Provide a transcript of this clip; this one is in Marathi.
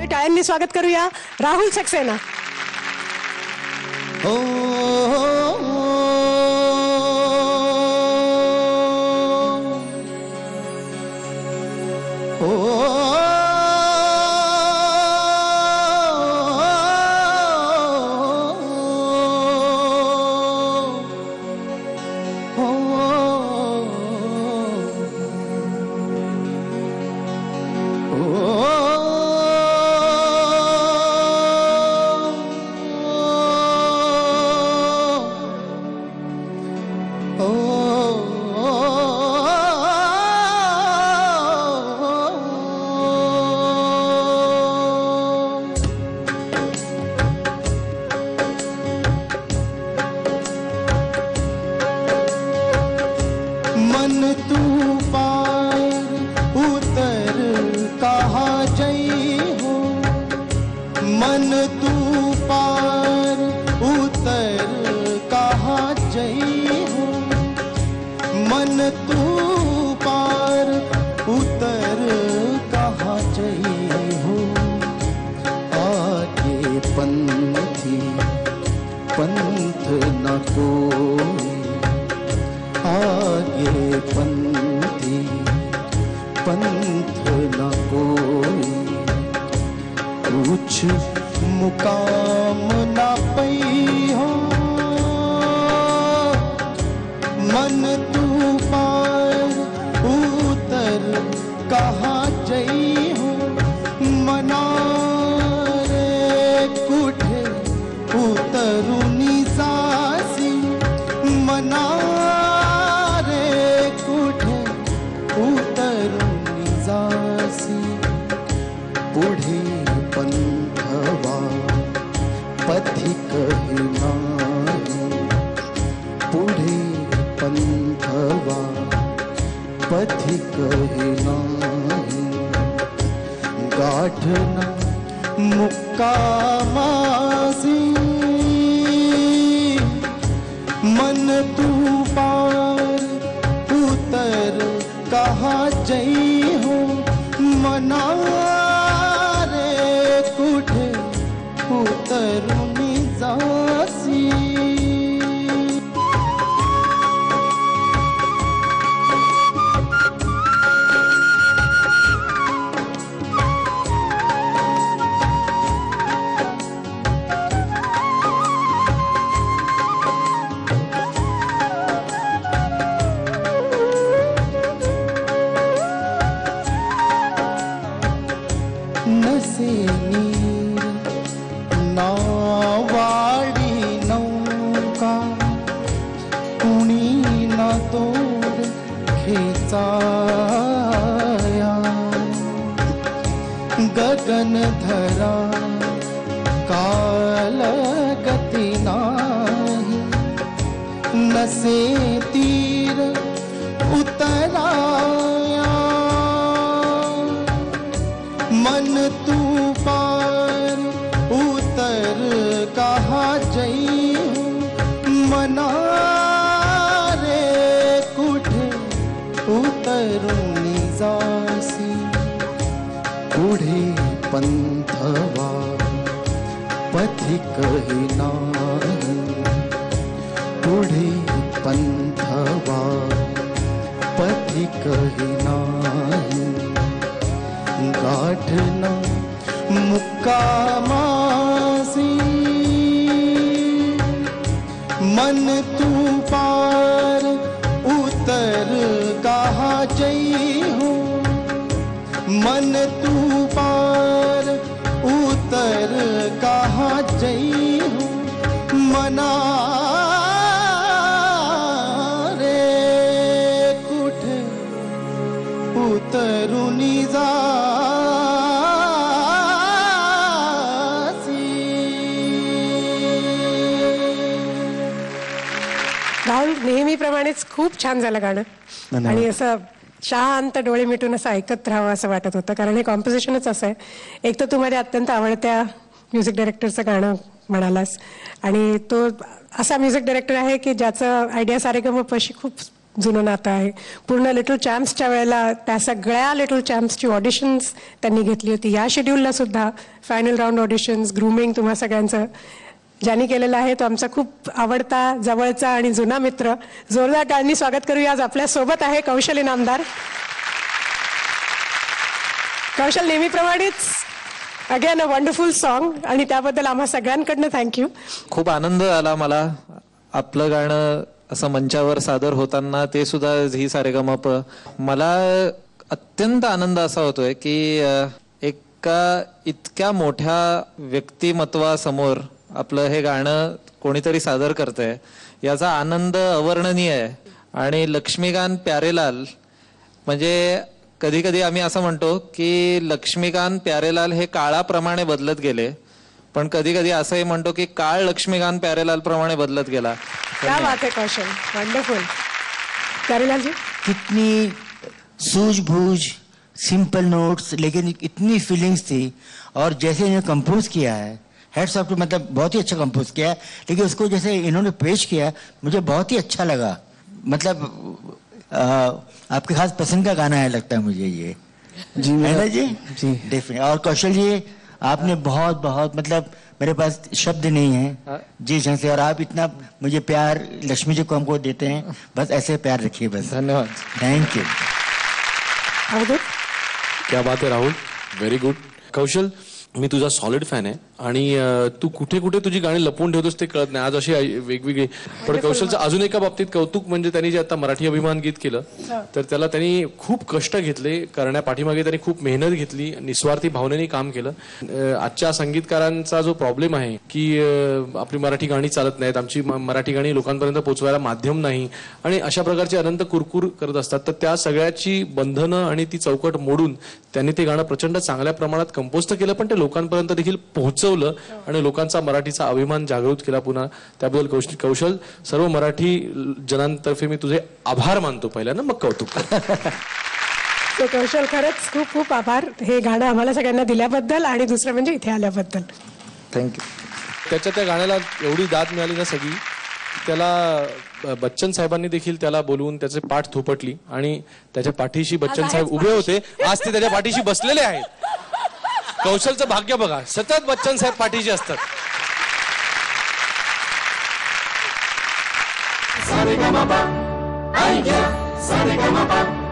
टाळ्यांनी स्वागत करूया राहुल सक्सेना. मन तू पार उतर कहाँ जई हो, मन तू पार उतर कहाँ जई हो, मन तू पार उतर कहाँ जई हो. आगे पंथी पंथ न कोई, आगे पंथी पंथ न कोई, कुछ मुकाम न पई हो. मन तू पार उतर कहाँ जई हो, मना रे कुठे उतरुनी सासी, मना उतरुनी जासी. पुढे पंथवा पथिक नाही, पुढे पंथवा पथिक नाही. गाठन मुक्कामासी, मन तू पार उतर कहाँ जई हो, मना रे कुठे उतरुनी जासी. नसे नीर नावाडी नौका, कुणी ना तोड खेचाया. गगन धरा काल गती नाही, नसे तीर उतराया. मन तू पार उतर कहाँ जई हो, मना रे कुठे उतरुनी जासी. पुढे पंथवा पथिक नाही, पुढे पंथवा पथिक नाही. गाठन मुक्कामासी, मन तू पार उतर कहाँ जई हो, मन तू पार उतर कहाँ जई हो, मना रे कुठे उतरुनी जासी. राहुल, नेहमीप्रमाणेच खूप छान झालं गाणं आणि असं शांत डोळे मिटून असं ऐकत राहावं असं वाटत होतं, कारण हे कॉम्पोजिशनच असं आहे. एक तर तू माझ्या अत्यंत आवडत्या म्युझिक डायरेक्टरचं गाणं म्हणालास आणि तो असा म्युझिक डायरेक्टर आहे की ज्याचं आयडिया सारेगमपशी खूप जुनं नातं आहे. पूर्ण लिटल चॅम्प्सच्या वेळेला त्या सगळ्या लिटल चॅम्प्सची ऑडिशन्स त्यांनी घेतली होती. या शेड्यूलला सुद्धा फायनल राऊंड ऑडिशन्स, ग्रूमिंग तुम्हा सगळ्यांचं ज्यांनी केलेलं आहे तो आमचा खूप आवडता, जवळचा आणि जुना मित्र. जोरदार टाळ्यांनी स्वागत करूया. आज आपल्या सोबत आहे कौशल इनामदार. कौशल, नेहमीप्रमाणेच अगेन अ वंडरफुल सॉन्ग आणि त्याबद्दल आम्हा सगळ्यांकडनं थँक्यू. खूप आनंद आला मला आपलं गाणं असं मंचावर सादर होताना, ते सुद्धा झी सारेगमप. मला अत्यंत आनंद असा होतोय की एका इतक्या मोठ्या व्यक्तिमत्वासमोर आपलं हे गाणं कोणीतरी सादर करतंय, याचा आनंद अवर्णनीय आहे. आणि लक्ष्मीकांत प्यारेलाल म्हणजे कधी कधी आम्ही असं म्हणतो की लक्ष्मीकांत प्यारेलाल हे काळाप्रमाणे बदलत गेले, पण कधी कधी असंही म्हणतो की काळ लक्ष्मीकांत प्यारेलाल प्रमाणे बदलत गेला. क्या बात है कौशल, वंडरफुल. प्यारेलाल जी, कितनी सूझबूझ, सिंपल नोट्स, लेकिन इतनी फीलिंग्स थी. और जैसे इन्होंने कंपोज किया है, हेड्स ऑफ टू, मतलब बहुत ही अच्छा कंपोज किया है. लेकिन उसको जैसे इन्होंने पेश किया मुझे बहुत ही अच्छा लगा. मतलब आपके खास पसंद का गाना है लगता है मुझे ये. जी है ना जी? जी डेफिनेट. और कौशल जी, आपने बहुत बहुत, मतलब मेरे पास शब्द नहीं है जी ढंग से. और आप इतना मुझे प्यार लक्ष्मी जी को हमको देते हैं, बस ऐसे प्यार रखिए बस. धन्यवाद. Thank you. अवधूत. क्या बात आहे राहुल, व्हेरी गुड. कौशल, मी तुझा सॉलिड फॅन आहे आणि तू कुठे कुठे तुझी गाणी लपवून ठेवतोस ते कळत नाही. आज अशी वेगवेगळी. पण कौशलचं अजून एका बाबतीत कौतुक म्हणजे त्यांनी जे आता मराठी अभिमान गीत केलं, तर त्याला त्यांनी खूप कष्ट घेतले करण्यापाठीमागे. त्यांनी खूप मेहनत घेतली, निस्वार्थी भावनेने काम केलं. आजच्या संगीतकारांचा जो प्रॉब्लेम आहे की आपली मराठी गाणी चालत नाहीत, आमची मराठी गाणी लोकांपर्यंत पोहोचवायला माध्यम नाही आणि अशा प्रकारची अनंत कुरकुर करत असतात, तर त्या सगळ्याची बंधनं आणि ती चौकट मोडून त्यांनी ते गाणं प्रचंड चांगल्या प्रमाणात कंपोज तर केलं, पण ते लोकांपर्यंत देखील पोहोचवलं आणि लोकांचा मराठीचा अभिमान जागृत केला पुन्हा. त्याबद्दल कौशल, सर्व मराठी जनांतर्फे मी तुझे आभार मानतो पहिल्यांदा, मग कौतुक करतो. तो कौशल, खरंच खूप खूप आभार हे गाणं आम्हाला सगळ्यांना दिल्याबद्दल आणि दुसरं म्हणजे इथे आल्याबद्दल. थँक्यू. त्याच्या त्या गाण्याला एवढी दाद मिळाली ना सगळी, त्याला बच्चन साहेबांनी देखील त्याला बोलवून त्याचे पाठ थोपटली आणि त्याच्या पाठीशी बच्चन साहेब उभे होते. आज ते त्याच्या पाठीशी बसलेले आहेत. कौशलचं भाग्य बघा, सतत बच्चन साहेब पाठीशी असतात. Sa re ga ma pa, ay yeah, sa re ga ma pa.